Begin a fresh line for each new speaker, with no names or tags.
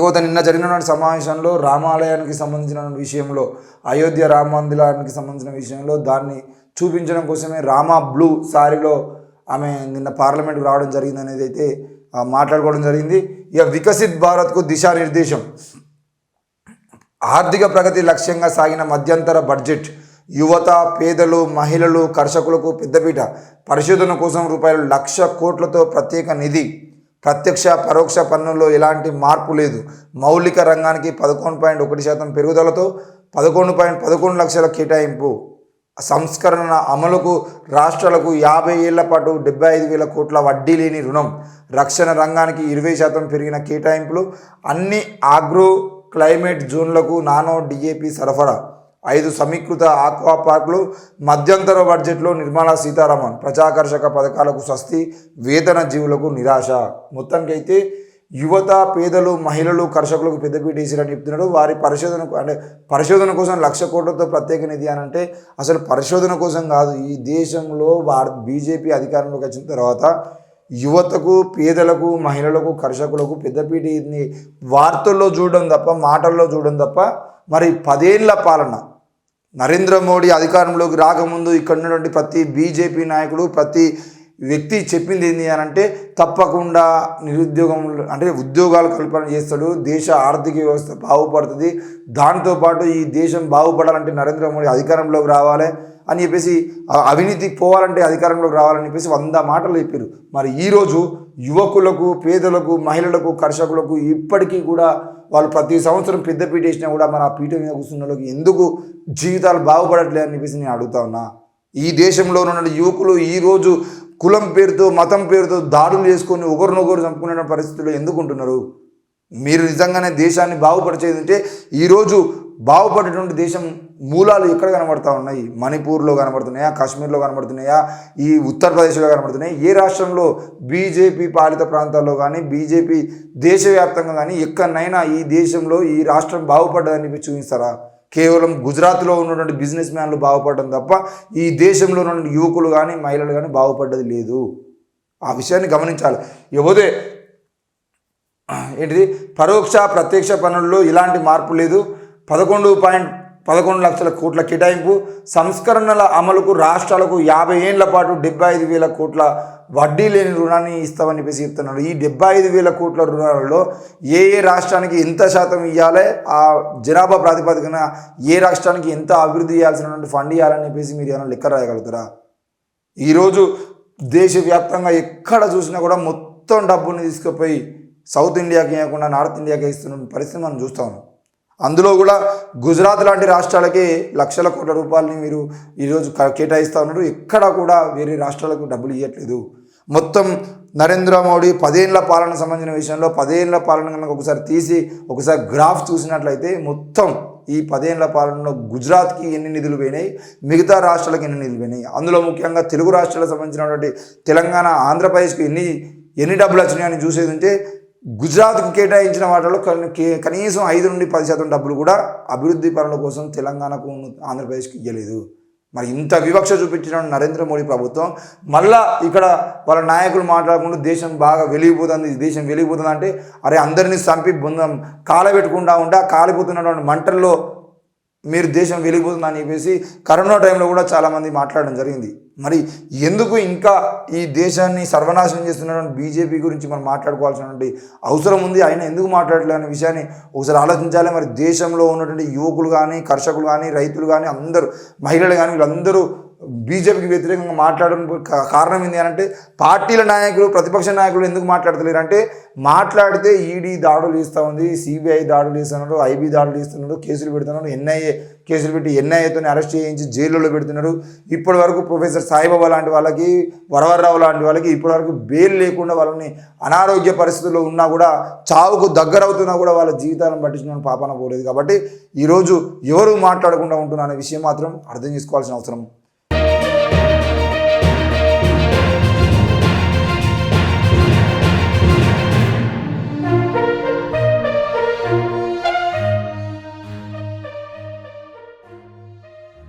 ఇకపోతే నిన్న జరిగినటువంటి సమావేశంలో రామాలయానికి సంబంధించిన విషయంలో, అయోధ్య రామ మందిరానికి సంబంధించిన విషయంలో దాన్ని చూపించడం కోసమే రామా బ్లూ సారీలో ఆమె నిన్న పార్లమెంట్కి రావడం జరిగింది అనేది అయితే మాట్లాడుకోవడం జరిగింది. ఇక వికసిత్ భారత్కు దిశానిర్దేశం, ఆర్థిక ప్రగతి లక్ష్యంగా సాగిన మధ్యంతర బడ్జెట్ యువత, పేదలు, మహిళలు, కర్షకులకు పెద్దపీట, పరిశోధన కోసం ₹1,00,000 కోట్లతో ప్రత్యేక నిధి, ప్రత్యక్ష పరోక్ష పన్నుల్లో ఎలాంటి మార్పు లేదు, మౌలిక రంగానికి 11.1% పెరుగుదలతో 11.11 లక్షల కేటాయింపు, సంస్కరణ అమలుకు రాష్ట్రాలకు 50 ఏళ్ల పాటు 75,000 కోట్ల వడ్డీ లేని రుణం, రక్షణ రంగానికి 20% పెరిగిన కేటాయింపులు, అన్ని ఆగ్రో క్లైమేట్ జోన్లకు నానో డిఏపి సరఫరా, 5 సమీకృత ఆక్వా పార్కులు, మధ్యంతర బడ్జెట్లో నిర్మలా సీతారామన్ ప్రజాకర్షక పథకాలకు స్వస్తి, వేతన జీవులకు నిరాశ. మొత్తానికైతే యువత, పేదలు, మహిళలు, కర్షకులకు పెద్దపీట వేసిరని చెప్తున్నాడు. వారి పరిశోధన కోసం 1,00,000 కోట్లతో ప్రత్యేక నిధి అని అంటే అసలు పరిశోధన కోసం కాదు. ఈ దేశంలో బీజేపీ అధికారంలోకి వచ్చిన తర్వాత యువతకు, పేదలకు, మహిళలకు, కర్షకులకు పెద్దపీటని వార్తల్లో చూడడం తప్ప, మాటల్లో చూడడం తప్ప, మరి 10 ఏళ్ల పాలన నరేంద్ర మోడీ అధికారంలోకి రాకముందు ఇక్కడ ఉన్నటువంటి ప్రతి బీజేపీ నాయకుడు, ప్రతి వ్యక్తి చెప్పింది ఏంటి అని అంటే తప్పకుండా నిరుద్యోగం అంటే ఉద్యోగాలు కల్పన చేస్తాడు, దేశ ఆర్థిక వ్యవస్థ బాగుపడుతుంది, దాంతోపాటు ఈ దేశం బాగుపడాలంటే నరేంద్ర మోడీ అధికారంలోకి రావాలి అని చెప్పేసి, అవినీతికి పోవాలంటే అధికారంలోకి రావాలని చెప్పేసి 100 మాటలు చెప్పారు. మరి ఈరోజు యువకులకు, పేదలకు, మహిళలకు, కర్షకులకు ఇప్పటికీ కూడా వాళ్ళు ప్రతి సంవత్సరం పెద్దపీట వేసినా కూడా మన ఆ పీఠ మీద కూర్చున్న వాళ్ళకి ఎందుకు జీవితాలు బాగుపడట్లేదు అని చెప్పేసి నేను అడుగుతా ఉన్నా. ఈ దేశంలో ఉన్న యువకులు ఈరోజు కులం పేరుతో, మతం పేరుతో దాడులు చేసుకొని ఒకరినొకరు చంపుకునే పరిస్థితుల్లో ఎందుకు ఉంటున్నారు? మీరు నిజంగానే దేశాన్ని బాగుపరిచేది అంటే ఈరోజు బాగుపడేటువంటి దేశం మూలాలు ఎక్కడ కనబడతా ఉన్నాయి? మణిపూర్లో కనబడుతున్నాయా, కాశ్మీర్లో కనబడుతున్నాయా, ఈ ఉత్తరప్రదేశ్లో కనబడుతున్నాయా? ఏ రాష్ట్రంలో బీజేపీ పాలిత ప్రాంతాల్లో కానీ, బీజేపీ దేశవ్యాప్తంగా కానీ ఎక్కడైనా ఈ దేశంలో ఈ రాష్ట్రం బాగుపడ్డదని చెప్పి చూపిస్తారా? కేవలం గుజరాత్లో ఉన్నటువంటి బిజినెస్ మ్యాన్లు బాగుపడడం తప్ప ఈ దేశంలో ఉన్న యువకులు కానీ, మహిళలు కానీ బాగుపడ్డది లేదు. ఆ విషయాన్ని గమనించాలి. ఇకపోతే ఏంటిది, పరోక్ష ప్రత్యక్ష పన్నుల్లో ఎలాంటి మార్పు లేదు, 11.11 లక్షల కోట్ల కేటాయింపు, సంస్కరణల అమలుకు రాష్ట్రాలకు 50 ఏళ్ల పాటు 75,000 కోట్ల వడ్డీ లేని రుణాన్ని ఇస్తామని చెప్పేసి చెప్తున్నాడు. ఈ 75,000 కోట్ల రుణాలలో ఏ రాష్ట్రానికి ఎంత శాతం ఇవ్వాలి, ఆ జనాభా ప్రాతిపదికన ఏ రాష్ట్రానికి ఎంత అభివృద్ధి చేయాల్సినటువంటి ఫండ్ ఇవ్వాలని చెప్పేసి మీరు ఏమైనా లెక్క రాయగలుగుతారా? ఈరోజు దేశవ్యాప్తంగా ఎక్కడ చూసినా కూడా మొత్తం డబ్బుని తీసుకుపోయి సౌత్ ఇండియాకి ఇవ్వకుండా నార్త్ ఇండియాకి ఇస్తున్న పరిస్థితి మనం చూస్తూ ఉన్నాం. అందులో కూడా గుజరాత్ లాంటి రాష్ట్రాలకే లక్షల కోట్ల రూపాయలని మీరు ఈరోజు కేటాయిస్తూ ఉన్నారు. ఎక్కడ కూడా వేరే రాష్ట్రాలకు డబ్బులు ఇవ్వట్లేదు. మొత్తం నరేంద్ర మోడీ 10 ఏళ్ల పాలన సంబంధించిన విషయంలో 10 ఏళ్ల పాలన కనుక ఒకసారి తీసి ఒకసారి గ్రాఫ్ చూసినట్లయితే మొత్తం ఈ 10 ఏళ్ల పాలనలో గుజరాత్కి ఎన్ని నిధులు పోయినాయి, మిగతా రాష్ట్రాలకు ఎన్ని నిధులు పోయినాయి, అందులో ముఖ్యంగా తెలుగు రాష్ట్రాలకు సంబంధించినటువంటి తెలంగాణ, ఆంధ్రప్రదేశ్కి ఎన్ని డబ్బులు వచ్చినాయని చూసేది ఉంటే గుజరాత్కు కేటాయించిన వాటిలో కనీసం 5 నుండి 10% డబ్బులు కూడా అభివృద్ధి పనుల కోసం తెలంగాణకు, ఆంధ్రప్రదేశ్కి ఇవ్వలేదు. మరి ఇంత వివక్ష చూపించిన నరేంద్ర మోడీ ప్రభుత్వం మళ్ళా ఇక్కడ వాళ్ళ నాయకులు మాట్లాడకుండా దేశం బాగా వెలిగిపోతుంది, దేశం వెలిగిపోతుంది అంటే అరే అందరినీ చంపి బొందం కాలబెట్టుకుంటా ఉంటే ఆ కాలిపోతున్నటువంటి మంటల్లో మీరు దేశం వెలిగిపోతుందని చెప్పేసి కరోనా టైంలో కూడా చాలామంది మాట్లాడడం జరిగింది. మరి ఎందుకు ఇంకా ఈ దేశాన్ని సర్వనాశనం చేస్తున్నటువంటి బీజేపీ గురించి మనం మాట్లాడుకోవాల్సినటువంటి అవసరం ఉంది? ఆయన ఎందుకు మాట్లాడలేదు అనే విషయాన్ని ఒకసారి ఆలోచించాలి. మరి దేశంలో ఉన్నటువంటి యువకులు కానీ, కర్షకులు కానీ, రైతులు కానీ, అందరూ మహిళలు కానీ వీళ్ళందరూ బీజేపీకి వ్యతిరేకంగా మాట్లాడడం కారణం ఏంటి అంటే పార్టీల నాయకులు, ప్రతిపక్ష నాయకులు ఎందుకు మాట్లాడతలేరు అంటే మాట్లాడితే ఈడీ దాడులు చేస్తూ ఉంది, సిబిఐ దాడులు చేస్తున్నారు, ఐబీ దాడులు చేస్తున్నారు, కేసులు పెడుతున్నారు, ఎన్ఐఏ కేసులు పెట్టి ఎన్ఐఏతో అరెస్ట్ చేయించి జైల్లో పెడుతున్నారు. ఇప్పటి వరకు ప్రొఫెసర్ సాయిబాబా లాంటి వాళ్ళకి, వరవరరావు లాంటి వాళ్ళకి ఇప్పటి వరకు బెయిల్ లేకుండా వాళ్ళని అనారోగ్య పరిస్థితుల్లో ఉన్నా కూడా, చావుకు దగ్గరవుతున్నా కూడా వాళ్ళ జీవితాలను పట్టించిన పాపాన పోలేదు. కాబట్టి ఈరోజు ఎవరు మాట్లాడకుండా ఉంటున్నా అనే విషయం మాత్రం అర్థం చేసుకోవాల్సిన అవసరం